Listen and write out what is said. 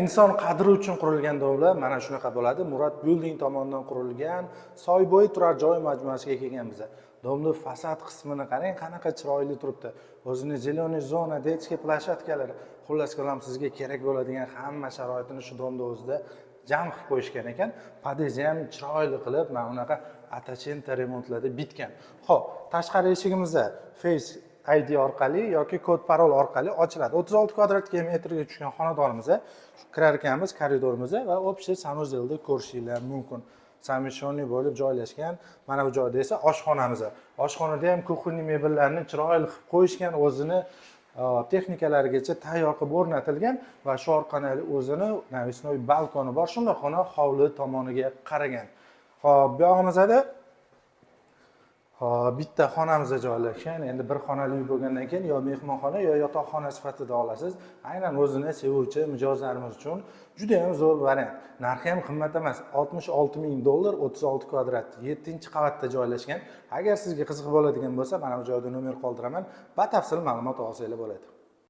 Inson qadri uchun qurilgan domlar mana shunaqa bo'ladi. Murad Building tomonidan qurilgan Soybo'y turar joy majmuasiga kelgan biz. Domni fasad qismini qarang, qanaqa chiroyli turibdi. O'zini zeleniy zona, detskiy plashatkalar, xullas kalom sizga kerak bo'ladigan hamma sharoitini shu domda o'zida jam qilib qo'yishgan ekan. Podyezdni ham chiroyli qilib, mana unaqa atachenta remontlarda bitgan. Xo'p, tashqari eshigimizda Face ID orqali yoki kod parol orqali ochiladi. 36 kvadrat metrga tushgan xonadonimizda kirar ekanmiz koridorimizda va общий sanuzelda ko'rishinglar mumkin. Samishoniy bo'lib joylashgan. Mana bu joyda esa oshxonamiz. Oshxonada ham kuxonniy mebellarni chiroyli qilib qo'yishgan, o'zini texnikalarigacha tayyor qilib o'rnatilgan va shu orqali o'zini navisnoy balkoni bor. Shunday xona hovli tomoniga qaragan. Xo'p, bu yog'imizda bitta xonamizda joylashgan. Endi bir xonali uy bo'lgandan keyin yo mehmonxona yo yotoqxona sifatida olasiz. Aynan o'zini sevuvchi mijozlarimiz uchun juda ham zo'r variant. Narxi ham qimmat emas. $66,000, 36 kvadrat, 7-qavatda joylashgan. Agar sizga qiziq bo'ladigan bo'lsa, mana bu joyda nomer qoldiraman. Batafsil ma'lumot olsanglar bo'ladi.